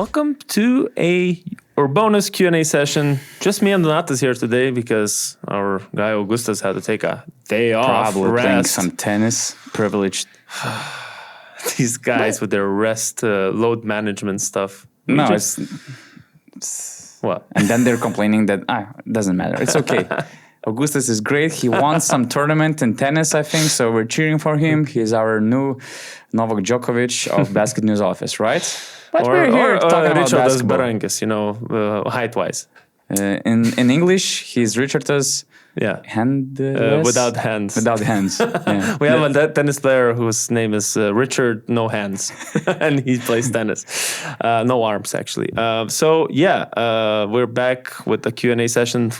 welcome to a URBONUS Q&A session. Just me and Donatas here today because our guy Augustas had to take a day off. Probably playing some tennis. Privileged. These guys with their rest load management stuff. What? And then they're complaining that it doesn't matter. It's okay. Augustas is great. He won some tournament in tennis, I think. So we're cheering for him. He's our new Novak Djokovic of BasketNews office, right? But we're here talking about basketball. Berankis, height-wise. In English, he's Richardas. Yeah. Without hands. Without hands. Yeah. We have a tennis player whose name is Richard No Hands, and he plays tennis. No arms, actually. We're back with the Q&A session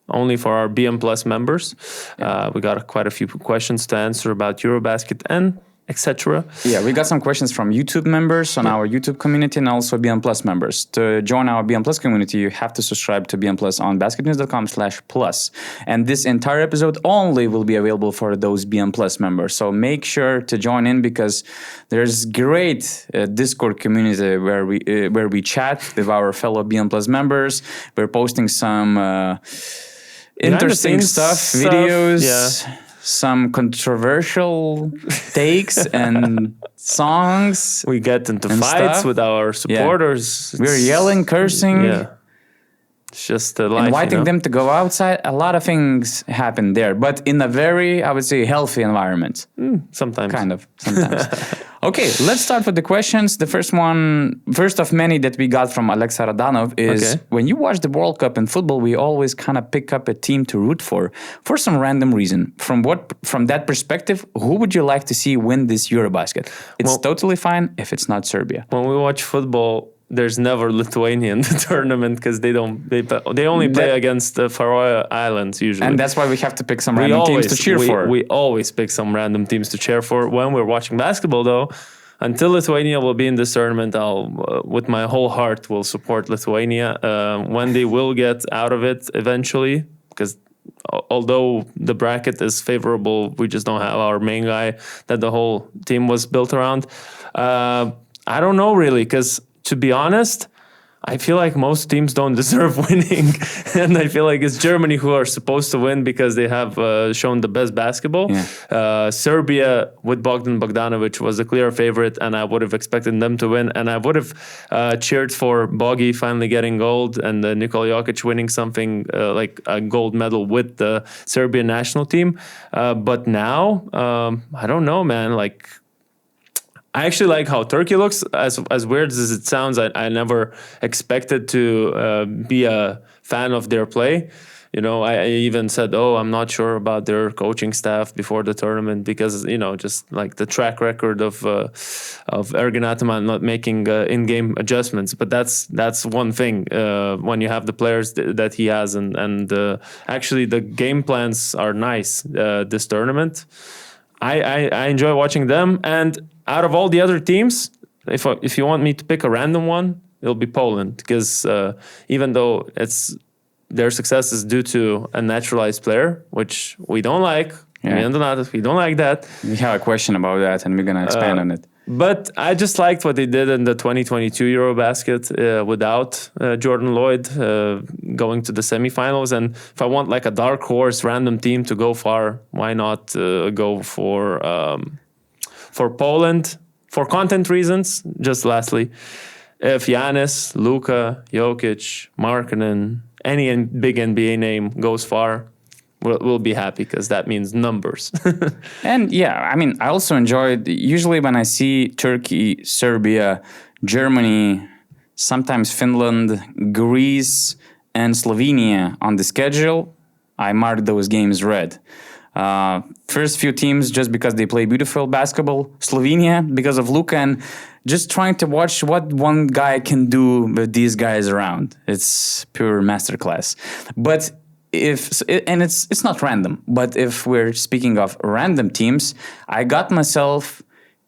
only for our BM Plus members. We got quite a few questions to answer about EuroBasket and etc. Yeah, we got some questions from YouTube members on our YouTube community and also BM Plus members. To join our BM Plus community, you have to subscribe to BM Plus on basketnews.com/plus. And this entire episode only will be available for those BM Plus members. So make sure to join in because there's great Discord community where we chat with our fellow BM Plus members. We're posting some interesting stuff, videos, some controversial takes and songs. We get into fights with our supporters. Yeah. We're yelling, cursing. Yeah. It's just life, inviting them to go outside. A lot of things happen there, but in a very, I would say, healthy environment. Sometimes. Kind of, sometimes. Okay, let's start with the questions. The first of many that we got from Alexa Radanov is, when you watch the World Cup in football, we always kind of pick up a team to root for some random reason. From that perspective, who would you like to see win this EuroBasket? It's totally fine if it's not Serbia. When we watch football, there's never Lithuanian tournament because they only play against the Faroe Islands usually. And that's why we have to pick some random teams to cheer for. We always pick some random teams to cheer for. When we're watching basketball, though, until Lithuania will be in this tournament, I'll, with my whole heart, will support Lithuania. When they will get out of it eventually, because although the bracket is favorable, we just don't have our main guy that the whole team was built around. I don't know really, because to be honest, I feel like most teams don't deserve winning. And I feel like it's Germany who are supposed to win because they have shown the best basketball. Yeah. Serbia with Bogdan Bogdanovic was a clear favorite, and I would have expected them to win. And I would have cheered for Bogi finally getting gold and Nikola Jokic winning something like a gold medal with the Serbian national team. But now, I don't know, man. I actually like how Turkey looks. As weird as it sounds, I never expected to be a fan of their play. I even said, I'm not sure about their coaching staff before the tournament because, just like the track record of Ergin Ataman not making in-game adjustments. But that's one thing when you have the players that he has. And actually, the game plans are nice this tournament. I enjoy watching them. And out of all the other teams, if you want me to pick a random one, it'll be Poland because even though their success is due to a naturalized player, which we don't like, we don't like that. We have a question about that, and we're gonna expand on it. But I just liked what they did in the 2022 EuroBasket without Jordan Lloyd going to the semifinals. And if I want like a dark horse random team to go far, why not go for Poland? For content reasons, just lastly, if Giannis, Luka, Jokic, Markkanen, any big NBA name goes far, we'll be happy because that means numbers. And I also enjoyed, usually when I see Turkey, Serbia, Germany, sometimes Finland, Greece, and Slovenia on the schedule, I mark those games red. First few teams just because they play beautiful basketball. Slovenia because of Luka, and just trying to watch what one guy can do with these guys around. It's pure masterclass. But it's not random, but if we're speaking of random teams, I got myself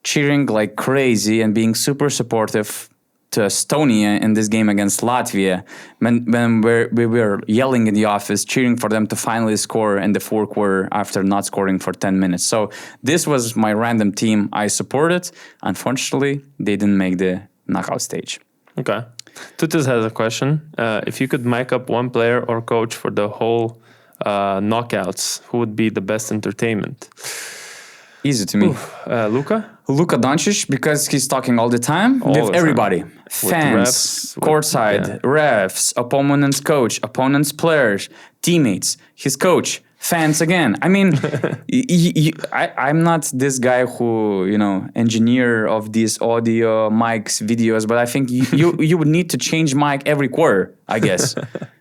cheering like crazy and being super supportive to Estonia in this game against Latvia when we were yelling in the office, cheering for them to finally score in the fourth quarter after not scoring for 10 minutes. So this was my random team I supported. Unfortunately, they didn't make the knockout stage. Okay. Tutus has a question. If you could mic up one player or coach for the whole knockouts, who would be the best entertainment? Easy to me. Luka? Luka Doncic, because he's talking all the time with everybody. Fans, refs, courtside, refs, opponent's coach, opponent's players, teammates, his coach, fans again. I mean, I'm not this guy who, engineer of these audio, mics, videos, but I think you would need to change mic every quarter, I guess,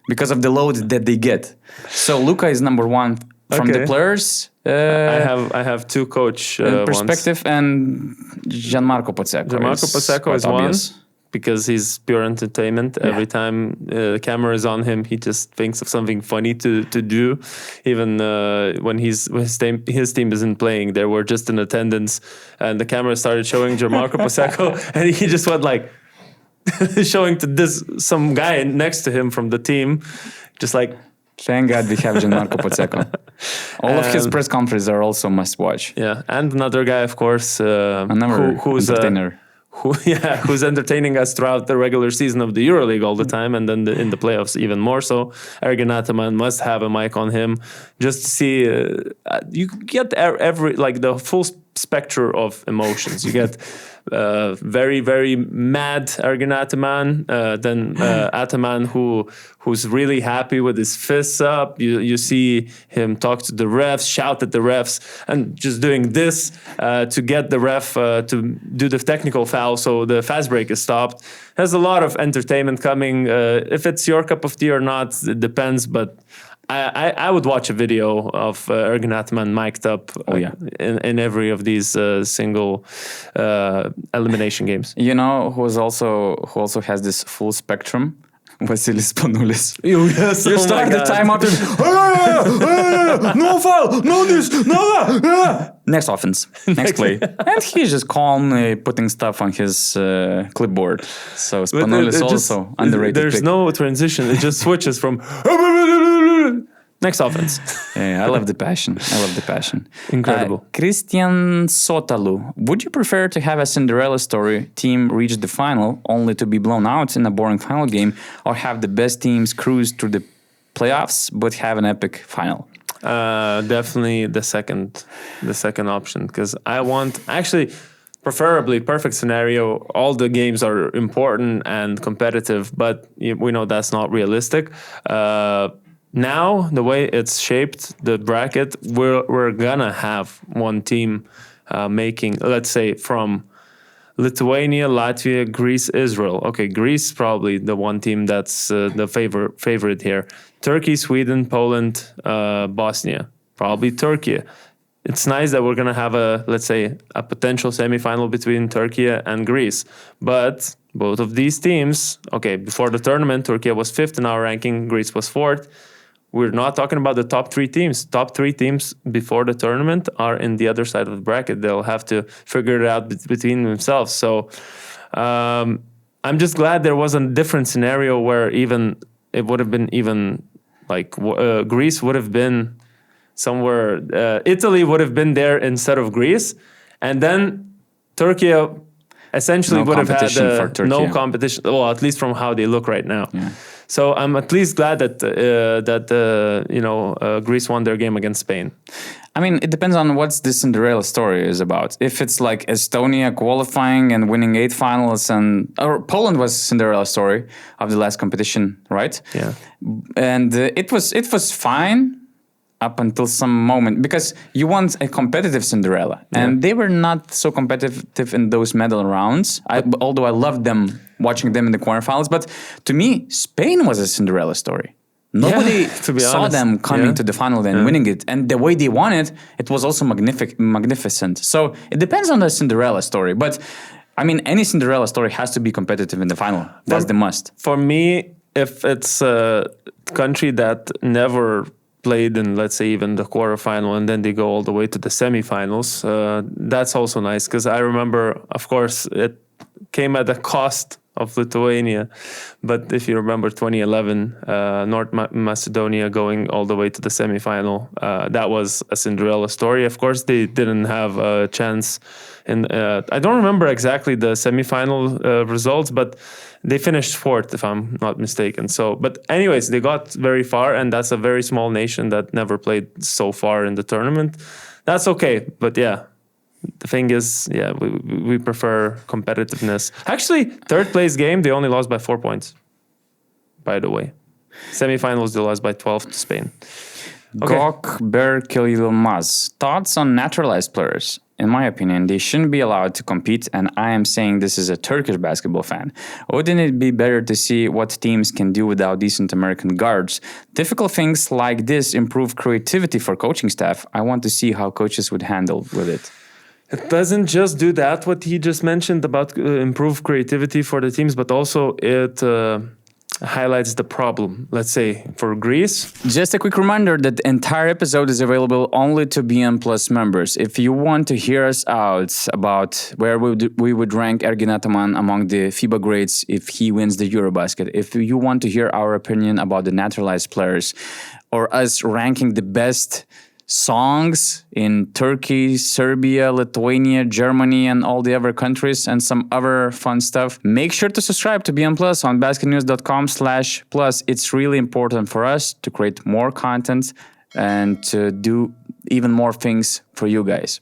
because of the load that they get. So Luka is number one from the players. I have two coach perspective ones. And Gianmarco Pozzecco. Gianmarco Pozzecco is obvious. one because he's pure entertainment. Every time the camera is on him, he just thinks of something funny to do. Even when his team isn't playing, they were just in attendance, and the camera started showing Gianmarco Pozzecco, and he just went like showing to some guy next to him from the team, just like. Thank God we have Gianmarco Pozzecco. All of his press conferences are also must watch. Yeah, and another guy, of course, who's entertainer. Who's entertaining us throughout the regular season of the EuroLeague all the time, and then in the playoffs even more so. Ergin Ataman must have a mic on him just to see. You get the full spectrum of emotions. You get very, very mad Ergin Ataman, then Ataman who's really happy with his fists up. You see him talk to the refs, shout at the refs, and just doing this to get the ref to do the technical foul so the fast break is stopped. There's a lot of entertainment coming. If it's your cup of tea or not, it depends, but I would watch a video of Ergin Ataman mic'd up in every of these single elimination games. You know who also has this full spectrum? Vasilis Panulis. Yes, you start the timeout and no foul, no this, no. Next offense, next play. And he's just calmly putting stuff on his clipboard. So Spanulis also underrated. There's pick. No transition. It just switches from next offense. Yeah, I love the passion. Incredible. Christian Sotalu. Would you prefer to have a Cinderella story team reach the final only to be blown out in a boring final game, or have the best teams cruise through the playoffs but have an epic final? Definitely the second option, because I want preferably perfect scenario. All the games are important and competitive, but we know that's not realistic. Now, the way it's shaped, the bracket, we're gonna have one team making, let's say, from Lithuania, Latvia, Greece, Israel. Okay, Greece probably the one team that's the favorite here. Turkey, Sweden, Poland, Bosnia. Probably Turkey. It's nice that we're gonna have a potential semifinal between Turkey and Greece, but both of these teams, before the tournament, Turkey was 5th in our ranking, Greece was 4th. We're not talking about the top 3 teams. Top 3 teams before the tournament are in the other side of the bracket. They'll have to figure it out between themselves. So I'm just glad there was a different scenario where it would have been Greece would have been somewhere. Italy would have been there instead of Greece. And then Turkey essentially would have had no competition. Well, at least from how they look right now. Yeah. So I'm at least glad that Greece won their game against Spain. I mean, it depends on what the Cinderella story is about. If it's like Estonia qualifying and winning 8 finals, or Poland was Cinderella story of the last competition, right? Yeah. And it was fine up until some moment, because you want a competitive Cinderella, and they were not so competitive in those medal rounds. Although I loved them, watching them in the quarterfinals, but to me, Spain was a Cinderella story. Nobody saw them coming to the final and winning it, and the way they won it, it was also magnificent. So it depends on the Cinderella story, but I mean, any Cinderella story has to be competitive in the final. That's the must. For me, if it's a country that never played in, let's say, even the quarterfinal, and then they go all the way to the semifinals, that's also nice, because I remember, of course, it came at the cost of Lithuania. But if you remember 2011, North Macedonia going all the way to the semifinal, that was a Cinderella story. Of course, they didn't have a chance. I don't remember exactly the semifinal results, but they finished fourth, if I'm not mistaken. So, but anyways, they got very far, and that's a very small nation that never played so far in the tournament. That's okay, but yeah. The thing is, yeah, we prefer competitiveness. Actually, third place game, they only lost by 4 points, by the way. Semifinals, they lost by 12 to Spain. Okay. Gok Berkililmaz. Thoughts on naturalized players? In my opinion, they shouldn't be allowed to compete, and I am saying this as a Turkish basketball fan. Wouldn't it be better to see what teams can do without decent American guards? Difficult things like this improve creativity for coaching staff. I want to see how coaches would handle with it. It doesn't just do that, what he just mentioned about improve creativity for the teams, but also it highlights the problem. Let's say for Greece. Just a quick reminder that the entire episode is available only to BN Plus members. If you want to hear us out about where we would rank Ergin Ataman among the FIBA greats if he wins the EuroBasket, if you want to hear our opinion about the naturalized players, or us ranking the best songs in Turkey, Serbia, Lithuania, Germany, and all the other countries, and some other fun stuff, make sure to subscribe to BN Plus on basketnews.com/plus. It's really important for us to create more content and to do even more things for you guys.